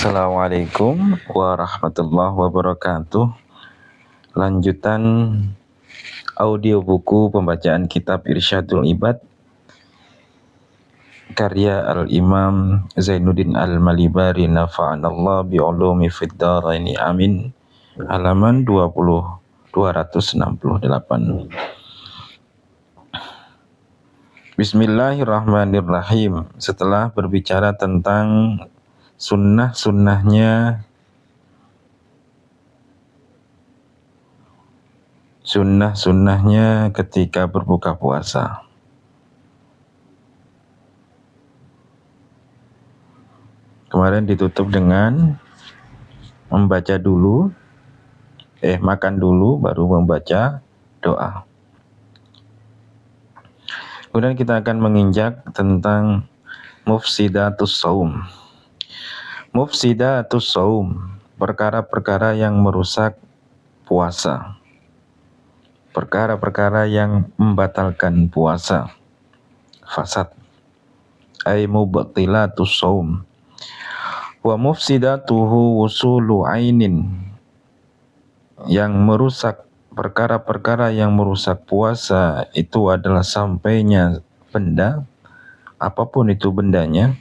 Assalamualaikum warahmatullahi wabarakatuh. Lanjutan audio buku pembacaan kitab Irsyadul Ibad karya Al-Imam Zainuddin Al-Malibari nafa'anallah bi'ulumi fid dharaini amin, halaman 268. Bismillahirrahmanirrahim. Setelah berbicara tentang sunnah-sunnahnya ketika berbuka puasa. Kemarin ditutup dengan membaca dulu, makan dulu baru membaca doa. Kemudian kita akan menginjak tentang mufsidatus shaum. Mufsidatus shaum, perkara-perkara yang merusak puasa. Perkara-perkara yang membatalkan puasa. Fasad. Ay mubtilatus shaum. Wa mufsidatuhu wusulu ainin. Yang merusak, perkara-perkara yang merusak puasa itu adalah sampainya benda, apapun itu bendanya,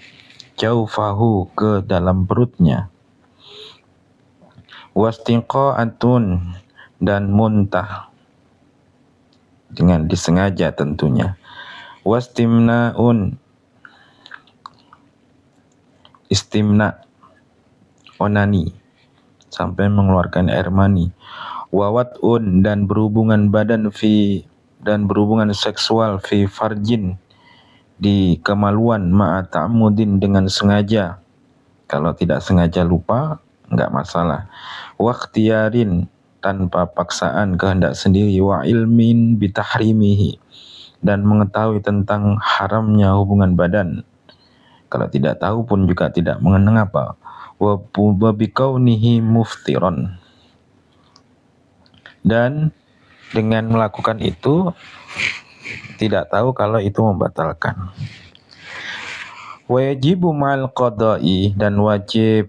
jaufahu, ke dalam perutnya, wastinqa'atun, dan muntah dengan disengaja tentunya, wastimna'un, istimna, onani sampai mengeluarkan air mani, wawat'un, dan berhubungan badan dan berhubungan seksual fi farjin, di kemaluan, ma'ata'amudin, dengan sengaja. Kalau tidak sengaja lupa, enggak masalah. Waqtiyarin, tanpa paksaan, kehendak sendiri. Wa ilmin bitahrimihi, dan mengetahui tentang haramnya hubungan badan. Kalau tidak tahu pun juga tidak mengenang apa. Wa bikaunihi muftiron, dan dengan melakukan itu tidak tahu kalau itu membatalkan. Wajibu ma'al qada'i, dan wajib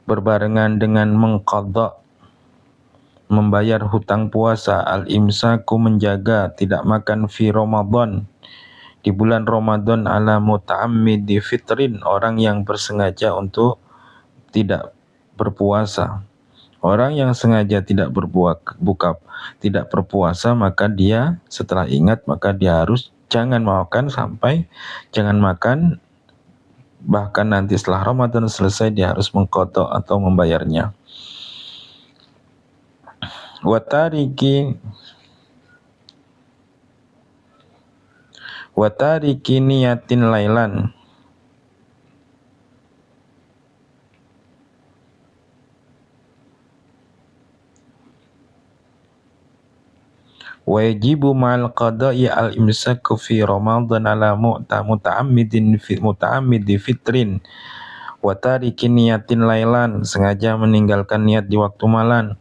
berbarengan dengan mengqadha, membayar hutang puasa, al-imsaku, menjaga tidak makan fi Ramadan, di bulan Ramadan, ala muta'ammidi fitrin, orang yang bersengaja untuk tidak berpuasa. Orang yang sengaja tidak tidak berpuasa, maka dia setelah ingat, maka dia harus jangan makan bahkan nanti setelah Ramadan selesai dia harus mengqadha atau membayarnya. Watariki niyatin lailan, wajibu ma'al qada'i al-imsaku fi Ramadan ala muta'ammidi fitrin, wa tariki niyatin lailan, sengaja meninggalkan niat di waktu malam.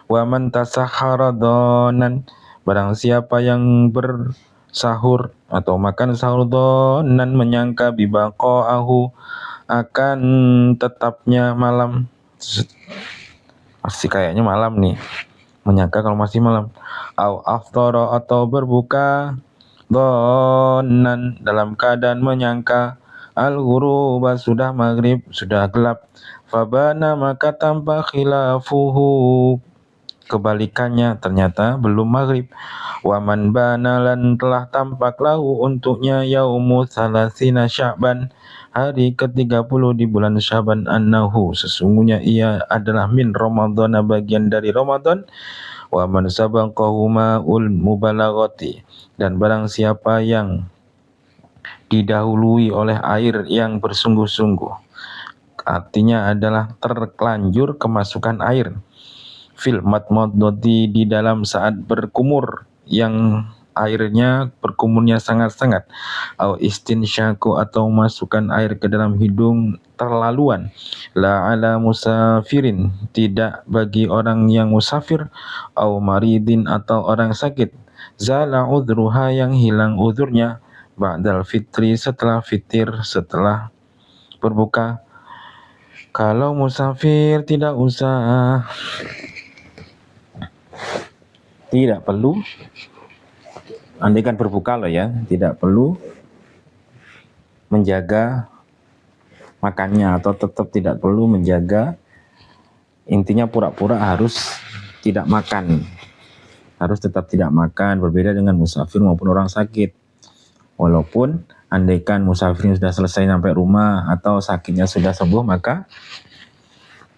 Wa man tasahhara dhanan, barang siapa yang bersahur atau makan sahur, dhanan, menyangka, bibaqa'ahu, akan tetapnya malam, masih kayaknya malam nih, menyangka kalau masih malam. Au aftara, atau berbuka, dhanan, dalam keadaan menyangka, al-ghuruba, sudah maghrib, sudah gelap. Fabana, maka tampak, khilafuhu, kebalikannya, ternyata belum maghrib. Waman bana, lan telah tampak lahu untuknya, yaumu salasina Sya'ban, hari ke-30 di bulan Sya'ban, annahu, sesungguhnya ia adalah min Ramadan, bagian dari Ramadan. Wa man sabaqahu ma'ul mubalaghati, dan barang siapa yang didahului oleh air yang bersungguh-sungguh, artinya adalah terlanjur kemasukan air, fil matmadati, di dalam saat berkumur, yang airnya berkumurnya sangat-sangat, au istinsyaku, atau masukkan air ke dalam hidung terlaluan, la ala musafirin, tidak bagi orang yang musafir, au maridin, atau orang sakit, zala udhruha, yang hilang udhurnya, ba'dal fitri, setelah fitir, setelah berbuka. Kalau musafir tidak usah, tidak perlu, andaikan berbuka loh ya, tidak perlu menjaga makannya atau tetap tidak perlu menjaga, intinya pura-pura harus tidak makan, harus tetap tidak makan, berbeda dengan musafir maupun orang sakit. Walaupun andaikan musafir sudah selesai sampai rumah atau sakitnya sudah sembuh, maka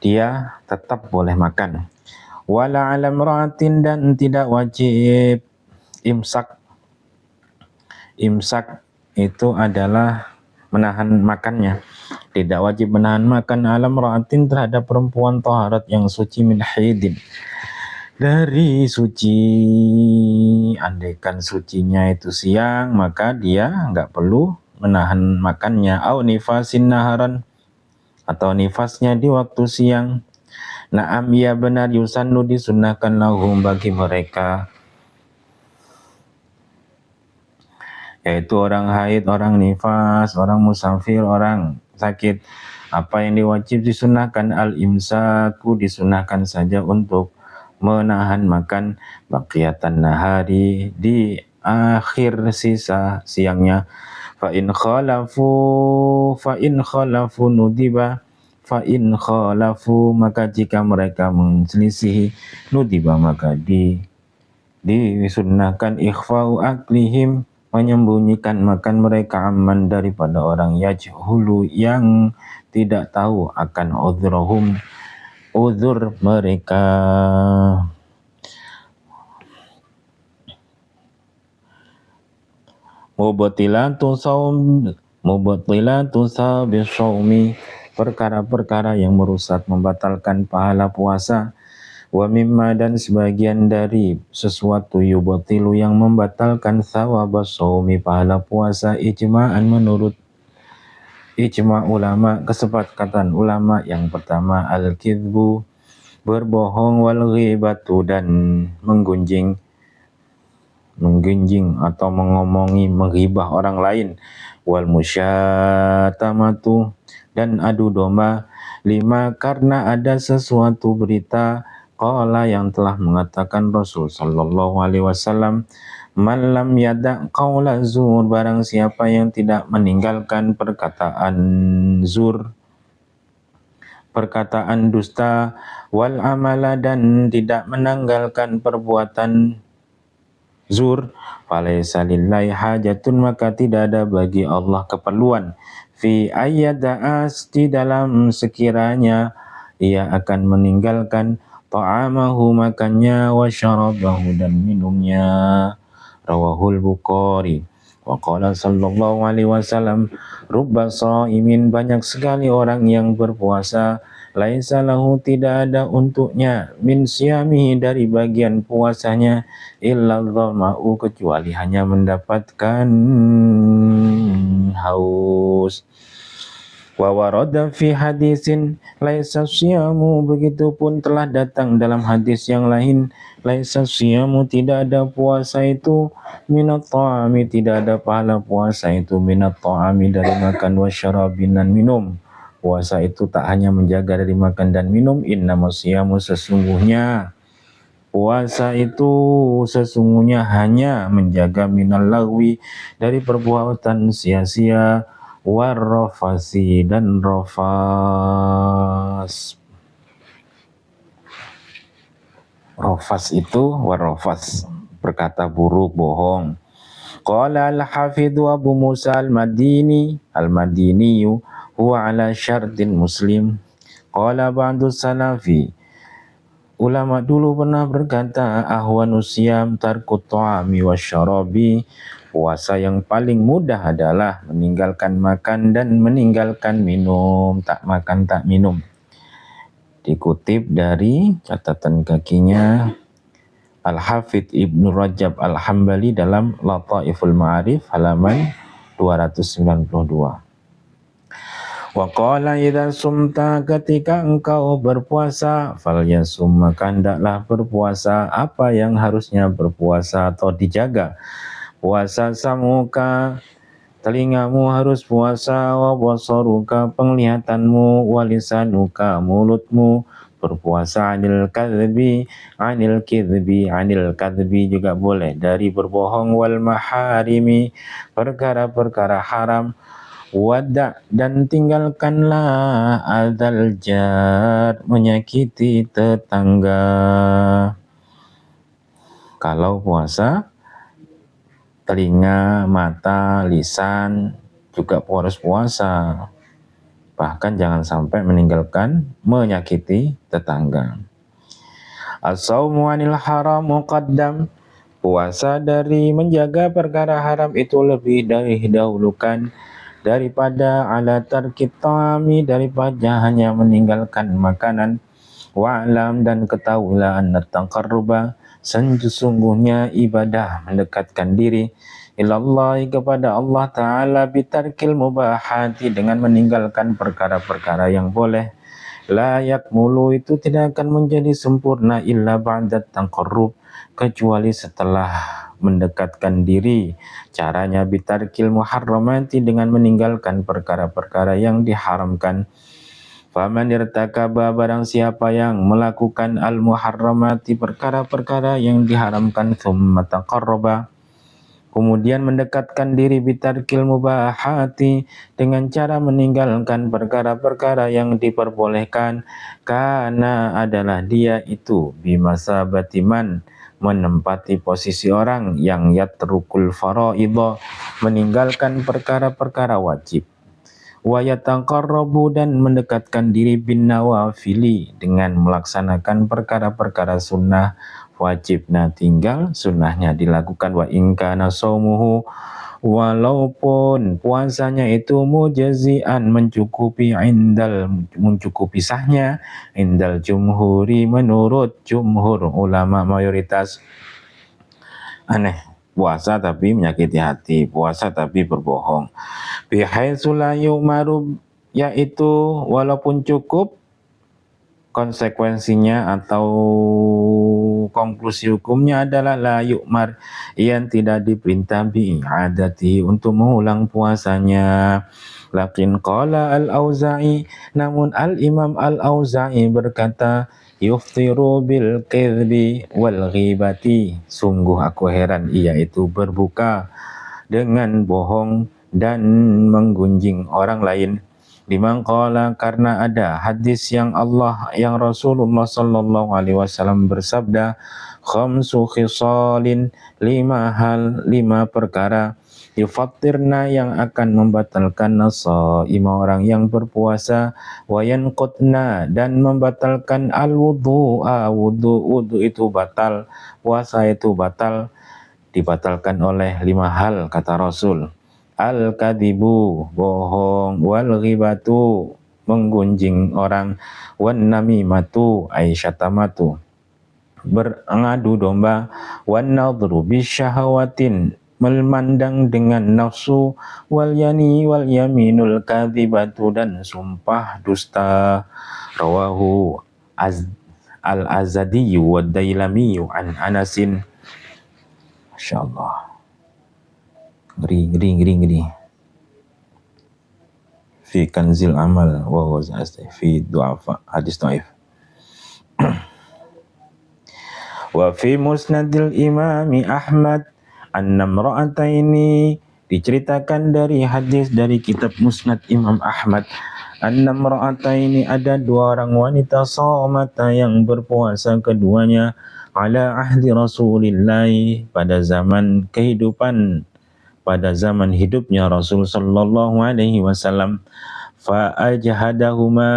dia tetap boleh makan. Wala alam ra'atin, dan tidak wajib imsak. Imsak itu adalah menahan makannya. Tidak wajib menahan makan alam ra'atin terhadap perempuan taharat yang suci min haidin, dari suci. Andaikan sucinya itu siang, maka dia nggak perlu menahan makannya. Au nifasin naharan, atau nifasnya di waktu siang. Naam, ya benar, yusannu disunnahkan lahum bagi mereka, yaitu orang haid, orang nifas, orang musafir, orang sakit. Apa yang diwajib disunnahkan? Al-imsaku, disunnahkan saja untuk menahan makan baqiyatan nahari, di akhir sisa siangnya. Fa in khalafu nudiba, fa in khalafu, maka jika mereka menselisihi, nudiba, maka disunnahkan ikhfa'u aklihim, menyembunyikan makan mereka, aman, daripada orang yajhulu, yang tidak tahu akan udhrahum, uzur mereka. Mubtilatu sabis shaumi, perkara-perkara yang merusak, membatalkan pahala puasa. Wa mimma, dan sebagian dari sesuatu, yubtilu, yang membatalkan thawabas shaumi, pahala puasa, ijma'an, menurut ijma' ulama, kesepakatan ulama. Yang pertama, al-kidbu, berbohong, wal ghibatu, dan menggunjing atau mengomongi, menghibah orang lain, wal musyatamatu, dan adu domba, lima, karena ada sesuatu berita, qala, yang telah mengatakan Rasul sallallahu alaihi wasallam, man lam yada' qaula zur, barang siapa yang tidak meninggalkan perkataan zur, perkataan dusta, wal amala, dan tidak menanggalkan perbuatan zur, falaysa lillahi hajatun, maka tidak ada bagi Allah keperluan, fi ayyada'as, di dalam sekiranya ia akan meninggalkan ta'amahu, makannya, wa syarabahu, dan minumnya. Rawahul Bukhari. Wa qala sallallahu alaihi wasallam, rubba shaimin, banyak sekali orang yang berpuasa, laisa lahu, tidak ada untuknya, min siyamihi, dari bagian puasanya, illa dhama'u, kecuali hanya mendapatkan haus. Wa warada fi hadisin laisa siyamu, begitupun telah datang dalam hadis yang lain, laisa siyamu, tidak ada puasa itu, minat ta'ami, tidak ada pahala puasa itu, minat ta'ami, dari makan, wasyarabin, dan minum. Puasa itu tak hanya menjaga dari makan dan minum, innamas siyamu, sesungguhnya puasa itu sesungguhnya hanya menjaga minal lagwi, dari perbuatan sia-sia, warrafasi, dan rofas. Rofas itu warrafas, berkata buruk, bohong. Qala al-hafidhu Abu Musa al-Madiniyu, huwa ala syartin Muslim. Qala ba'du salafi, ulama dulu pernah berkata, ahwanus siyam tarkut ta'ami wasyarabi, puasa yang paling mudah adalah meninggalkan makan dan meninggalkan minum, tak makan tak minum. Dikutip dari catatan kakinya Al-Hafidh Ibnu Rajab Al-Hambali dalam Lataiful Ma'arif halaman 292. Wa qala idza sumta, ketika engkau berpuasa, falyasum, maka hendaklah berpuasa. Apa yang harusnya berpuasa atau dijaga? Puasa samuka, Telingamu harus puasa, wa basaruka penglihatanmu, wa lisanuka mulutmu berpuasa, anil kadhibi juga boleh dari berbohong, wal maharimi perkara-perkara haram, wada dan tinggalkanlah adzal jar menyakiti tetangga. Kalau puasa, telinga, mata, lisan juga harus puasa. Bahkan jangan sampai meninggalkan menyakiti tetangga. As-saumu anil haram muqaddam. Puasa dari menjaga perkara haram itu lebih didahulukan daripada ala tarkit ta'ami, daripada hanya meninggalkan makanan. Wa'lam dan ketahuilah anna taqarruba, sesungguhnya ibadah mendekatkan diri ilallah kepada Allah Ta'ala bitarkil mubahati dengan meninggalkan perkara-perkara yang boleh. La yakmulu itu tidak akan menjadi sempurna illa ba'da taqarrub, kecuali setelah mendekatkan diri. Caranya bitarkil muharramati dengan meninggalkan perkara-perkara yang diharamkan. Faman irtakaba barang siapa yang melakukan al-muharramati perkara-perkara yang diharamkan, thumma taqarraba kemudian mendekatkan diri bitarkil mubahati dengan cara meninggalkan perkara-perkara yang diperbolehkan, karena adalah dia itu bimasabati man menempati posisi orang yang yatrukul faraidha meninggalkan perkara-perkara wajib, wa yataqarrabu dan mendekatkan diri bin nawafili dengan melaksanakan perkara-perkara sunnah wajib. Nah, tinggal sunnahnya dilakukan. Wa in kana shaumuhu, walaupun puasanya itu mujazian mencukupi sahnya indal jumhuri menurut jumhur ulama mayoritas. Aneh, puasa tapi menyakiti hati, puasa tapi berbohong. Bihaitsu la yu'maru, yaitu walaupun cukup, konsekuensinya atau konklusi hukumnya adalah la yu'mar, yang tidak diperintah bi'adati untuk mengulang puasanya. Lakin qala al-Auza'i, namun al-Imam al-Auza'i berkata, yuftiru bil qidbi wal ghibati, sungguh aku heran, ia itu berbuka dengan bohong dan menggunjing orang lain. Liman qala, karena ada hadis yang Rasulullah sallallahu alaihi wasallam bersabda, khamsu khisalin, 5 perkara, yufattirna yang akan membatalkan nasaima orang yang berpuasa, wa yanqutna dan membatalkan al-wudu'a, wudu itu batal, puasa itu batal, dibatalkan oleh 5 hal kata Rasul. Al-kadibu bohong, wal ghibatu menggunjing orang, wan namimatu aisyatamatu berengadu domba, wan nadhru bisyahawatin memandang dengan nafsu, wal yaminul kadhibatu dan sumpah dusta. Rawahu al-Azadi wa Dailami an Anasin. Masyaallah, ngeri. Fi kanzil amal wa ghazasti fi du'afa, hadis dhaif. Wa fi musnadil imami Ahmad anna imra'ataini, diceritakan dari hadis dari kitab musnad Imam Ahmad, anna imra'ataini, ada 2 orang wanita, shaumata yang berpuasa keduanya, ala ahdi Rasulillah, pada zaman hidupnya Rasul sallallahu alaihi wasallam. Fa ajhadahuma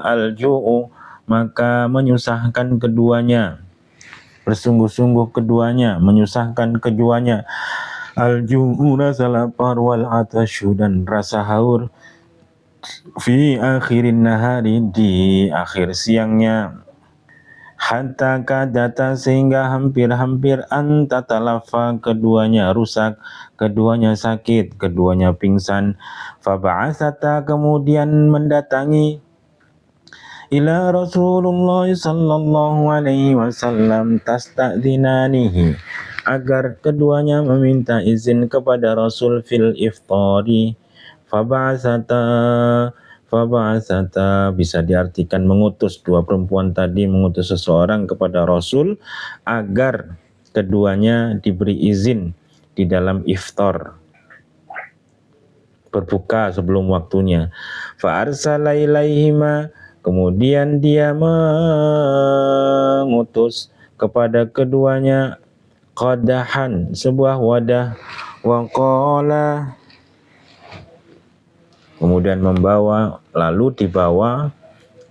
al-ju'u, maka menyusahkan keduanya, bersungguh-sungguh keduanya menyusahkan keduanya, al-ju'u rasa lapar, wal atasyu dan rasa haur, fi akhirin nahari di akhir siangnya, hatta kadata sehingga hampir-hampir antatalafa keduanya rusak, keduanya sakit, keduanya pingsan. Faba'atsata kemudian mendatangi ila Rasulullah sallallahu alaihi wasallam tasta'dzinanihi, agar keduanya meminta izin kepada Rasul fil iftari. Faba'asata bisa diartikan mengutus, dua perempuan tadi mengutus seseorang kepada Rasul agar keduanya diberi izin di dalam iftar, berbuka sebelum waktunya. Fa'arsala ilaihima, kemudian dia mengutus kepada keduanya qadahan, sebuah wadah, waqala, kemudian dibawa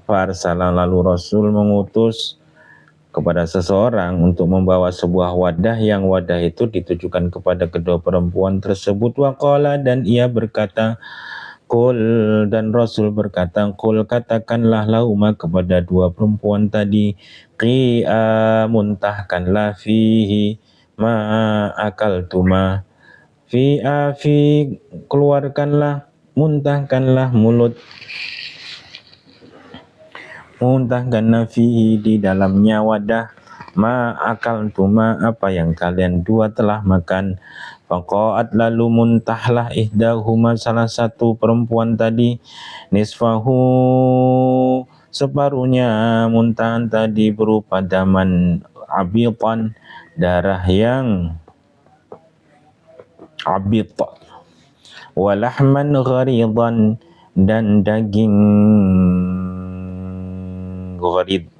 farsala, lalu Rasul mengutus kepada seseorang untuk membawa sebuah wadah, yang wadah itu ditujukan kepada kedua perempuan tersebut. Waqala, dan ia berkata, qul, dan Rasul berkata, qul, katakanlah lauma kepada dua perempuan tadi, qi'a, muntahkanlah, fihi, ma akaltuma, fi'a, keluarkanlah, muntahkanlah, muntahkanlah, fihi, di dalamnya wadah, ma akaltuma, apa yang kalian dua telah makan. Faqa'at, lalu muntahlah, ihdahuma, salah satu perempuan tadi, nisfahu, separuhnya muntahan tadi berupa daman abitan, darah yang abit, walahman gharidan, dan daging gharid,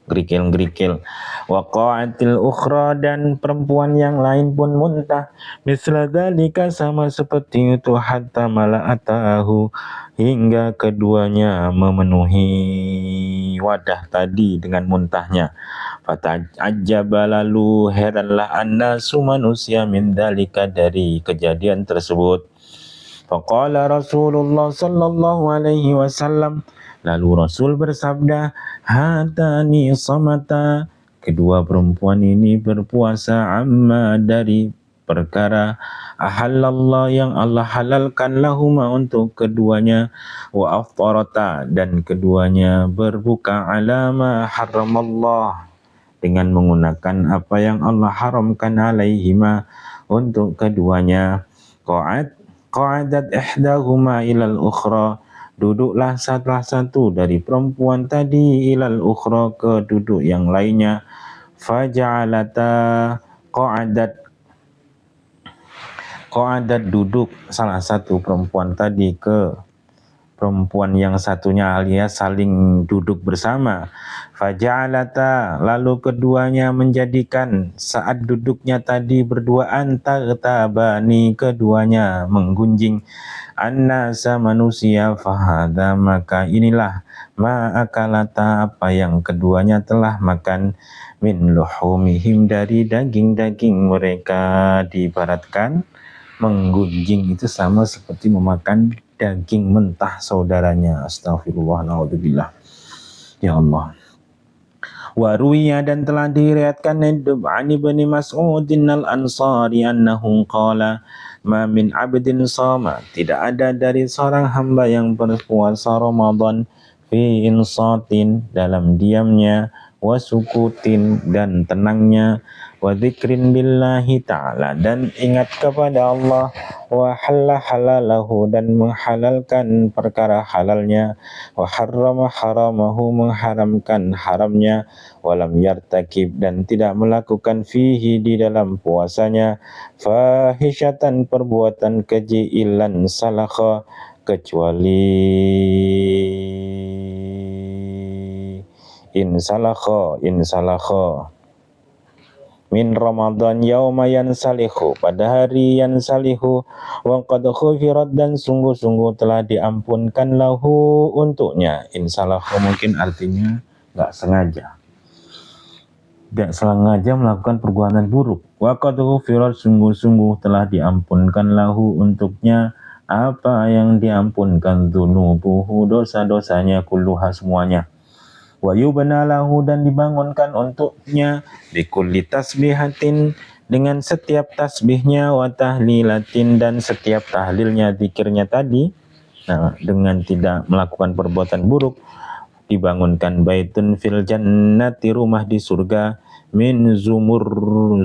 gerikil-gerikil. Waqa'atil ukhra, dan perempuan yang lain pun muntah, misla dzalika, sama seperti itu, hatta mala'atahu, hingga keduanya memenuhi wadah tadi dengan muntahnya. Fata'ajjaba, lalu heranlah annasu, manusia, min dzalika, dari kejadian tersebut. Faqala Rasulullah sallallahu alaihi wasallam, lalu Rasul bersabda, hatani samata, kedua perempuan ini berpuasa, amma, dari perkara, ahallallah, yang Allah halalkan, lahuma, untuk keduanya, wa aftarata, dan keduanya berbuka, alama haramallah, dengan menggunakan apa yang Allah haramkan, alaihima, untuk keduanya. Qa'adat ihdahuma ilal ukhra, duduklah salah satu dari perempuan tadi, ilal ukhra, ke duduk yang lainnya. Faja'alata, qa'adat, duduk salah satu perempuan tadi ke perempuan yang satunya, alias saling duduk bersama. Faja'alata, lalu keduanya menjadikan saat duduknya tadi berduaan, tartabani, keduanya menggunjing, annasa, manusia, fahada, maka inilah, ma'akalata, apa yang keduanya telah makan, min luhumihim, dari daging-daging mereka. Diibaratkan menggunjing itu sama seperti memakan daging mentah saudaranya. Astagfirullah, naudzubillah, ya Allah. Waruya, dan telah diriwayatkan an Ibnu Mas'udin al-Ansari annahu qala, ma min abdin sama, tidak ada dari seorang hamba yang berpuasa Ramadan, fi insatin, dalam diamnya, wa sukutin, dan tenangnya, wa dzikrin billahi ta'ala, dan ingat kepada Allah, wa halalahu, dan menghalalkan perkara halalnya, wa harrama haramahu, mengharamkan haramnya, walam yartakib, dan tidak melakukan, fihi, di dalam puasanya, fahishatan, perbuatan keji, ilan salakha, kecuali insalakha min Ramadan yauma yansalihu, pada hari yansalihu, wa qad khufirat, dan sungguh-sungguh telah diampunkan, lahu, untuknya. Insalahu mungkin artinya enggak sengaja melakukan perbuatan buruk. Wa qad khufirat, sungguh-sungguh telah diampunkan, lahu, untuknya, apa yang diampunkan, dzunubuhu, dosa-dosanya, kulluha, semuanya. Wa yubna lahu, dan dibangunkan untuknya, bikulli tasbihatin, dengan setiap tasbihnya, wa tahlilatin, dan setiap tahlilnya, zikirnya tadi. Nah, dengan tidak melakukan perbuatan buruk, dibangunkan baitun fil jannati, rumah di surga, min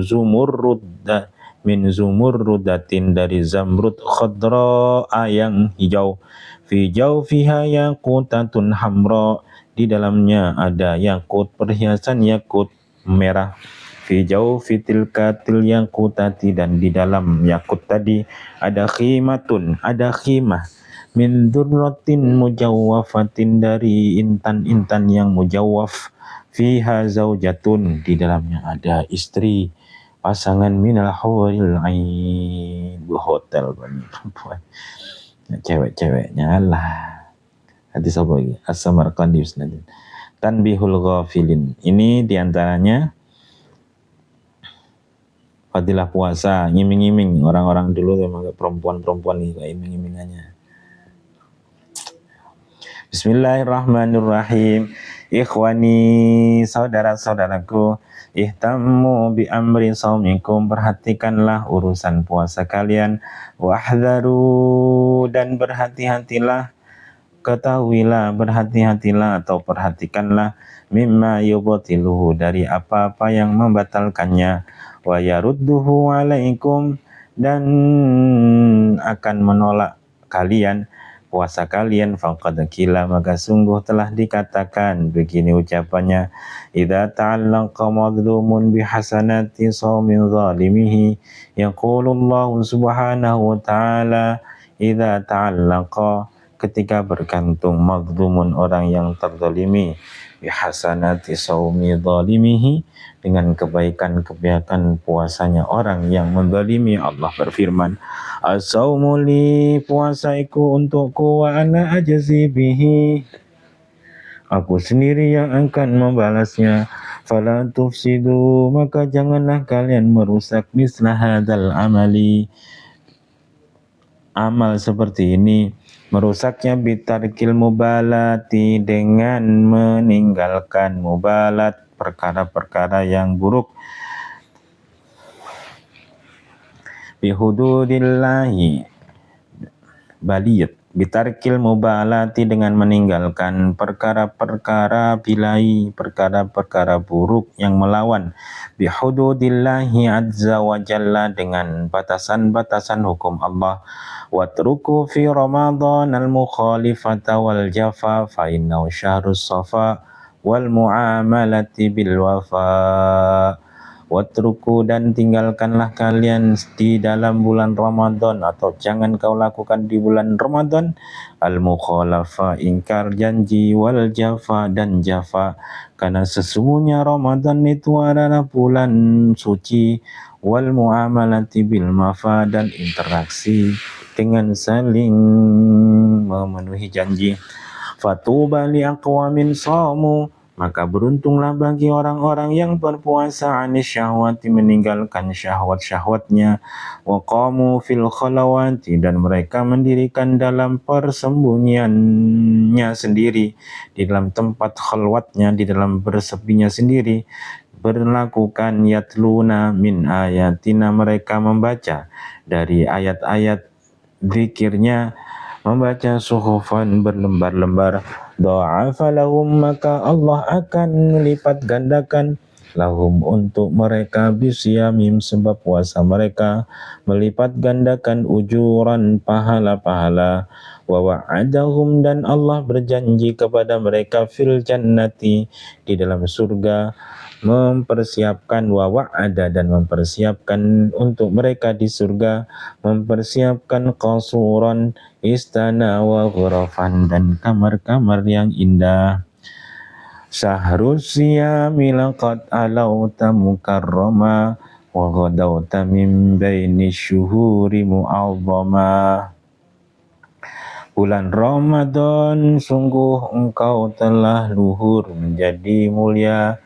zumurrudda min zumurrudatin, dari zamrud, khadra yang hijau, fi jawfiha yaqutatun hamra, di dalamnya ada yakut, perhiasan yakut merah, fi jawfi tilkatil yaqutati, dan di dalam yakut tadi ada khimatun, ada khimah, min durratin mujawwafatin, dari intan-intan yang mujawwaf, fiha zaujatun, di dalamnya ada istri, pasangan, minal huril ain, hotel perempuan, cewek-ceweknya lah. Hadis apa lagi? As-Samarqandi Usnadin. Tanbihul ghafilin. Ini diantaranya fadilah puasa, ngiming-ngiming. Orang-orang dulu memang perempuan-perempuan nih kayak iming-imingannya. Bismillahirrahmanirrahim. Ikhwani, saudara-saudaraku, ihtammu bi amri saumikum, perhatikanlah urusan puasa kalian, wahdharu, dan berhati-hatilah, ketahuilah, berhati-hatilah atau perhatikanlah, mimma yubtiluhu, dari apa-apa yang membatalkannya, wa yarudduhu alaikum, dan akan menolak kalian puasa kalian, faqad qila, maka sungguh telah dikatakan, begini ucapannya, idza ta'allaqa madlumun bihasanati shaumin zalimihi, yaqulullahu subhanahu wa ta'ala, idza ta'allaqa, ketika bergantung, mazlumun, orang yang terzalimi, bihasanati saumi zalimihi, dengan kebaikan-kebaikan puasanya orang yang menzalimi. Allah berfirman, as-saumu li, puasaiku untukku, wa ana ajzi bihi, aku sendiri yang akan membalasnya, fala tufsidu, maka janganlah kalian merusak, misla hadzal amali, amal seperti ini, merusaknya, bitarkil mubalati, dengan meninggalkan mubalat, perkara-perkara yang buruk, bihududillahi baliyat, bitarkil mubalati, dengan meninggalkan perkara-perkara bilai, perkara-perkara buruk yang melawan, bihududillahi azza wa jalla, dengan batasan-batasan hukum Allah, watruku fi Ramadan al-mukhalifata wal jafa, fa innahu syahrus safa wal muamalati bil wafa. Watruku, dan tinggalkanlah kalian di dalam bulan Ramadan, atau jangan kau lakukan di bulan Ramadan, al-mukhalafa, ingkar janji, wal jafa, dan jafa, karena sesungguhnya Ramadan itu adalah bulan suci, wal muamalati bil mafa, dan interaksi dengan saling memenuhi janji. Fatuba li aqwamin shamu, maka beruntunglah bagi orang-orang yang berpuasa, anis syahwati, meninggalkan syahwat-syahwatnya, wa qamu fil khalawati, dan mereka mendirikan dalam persembunyiannya sendiri, di dalam tempat khalwatnya, di dalam bersepinya sendiri, berlakukan yatluna min ayatina, mereka membaca dari ayat-ayat zikirnya, membaca suhufan, berlembar-lembar, dha'afa lahum, maka Allah akan melipat gandakan, lahum, untuk mereka, bisyamim, sebab puasa mereka, melipat gandakan ujuran, pahala-pahala, wa wa'adahum, dan Allah berjanji kepada mereka, fil jannati, di dalam surga, mempersiapkan, wa wa'ada, dan mempersiapkan untuk mereka di surga, mempersiapkan qasuran, istana, wa ghurafan, dan kamar-kamar yang indah. Syahrus siyami laqad alauta mukarrama, wa ghadawta min baini syuhuri mu'azzama. Bulan Ramadan, sungguh engkau telah luhur menjadi mulia,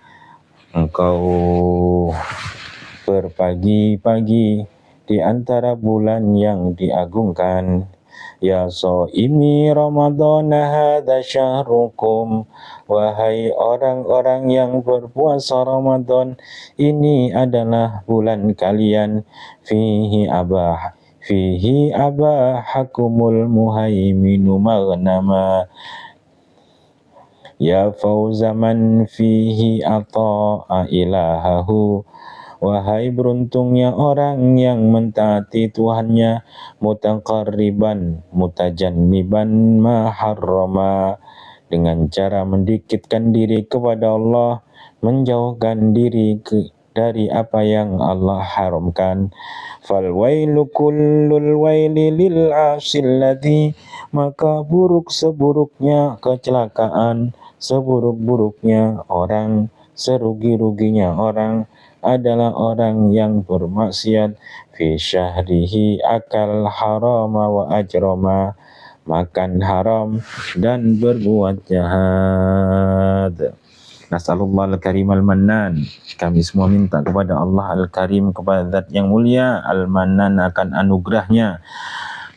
engkau berpagi-pagi di antara bulan yang diagungkan. Ya shaimi Ramadan hadza syahrukum, wahai orang-orang yang berpuasa Ramadan, ini adalah bulan kalian. Fihi abahakumul muhaiminu maghnama, Ya fauza man fihi ata'a ilahahu. Wahai beruntungnya orang yang mentaati Tuhannya, mutaqarriban mutajanniban ma harrama, dengan cara mendekatkan diri kepada Allah, menjauhkan diri dari apa yang Allah haramkan. Fal wailu kullul waili lil asilladhi, maka buruk seburuknya kecelakaan, seburuk-buruknya orang, serugi-ruginya orang adalah orang yang bermaksiat fi syahrihi akal harama wa ajrama, makan haram dan berbuat jahat. Nasallallahu al-karim al-mannan, kami semua minta kepada Allah al-karim, kepada zat yang mulia, al-mannan, akan anugerahnya.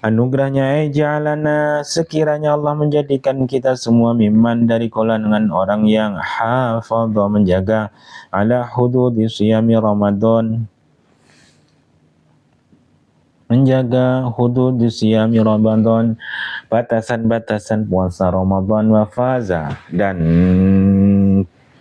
Anugerahnya ja'alana, sekiranya Allah menjadikan kita semua mimman, dari kalangan orang yang hafadha, menjaga, ala hududi siyami Ramadan, menjaga hudud siyami Ramadan, batasan-batasan puasa Ramadan, wa faza, dan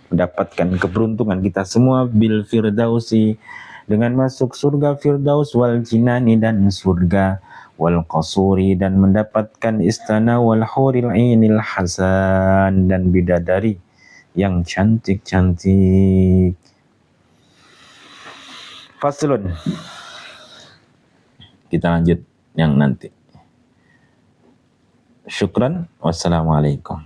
mendapatkan keberuntungan kita semua bil firdausi, dengan masuk surga firdaus, wal jinani, dan surga, wal qasuri, dan mendapatkan istana, wal huril ainil hasan, dan bidadari yang cantik-cantik. Faslun, kita lanjut yang nanti. Syukran, wassalamualaikum.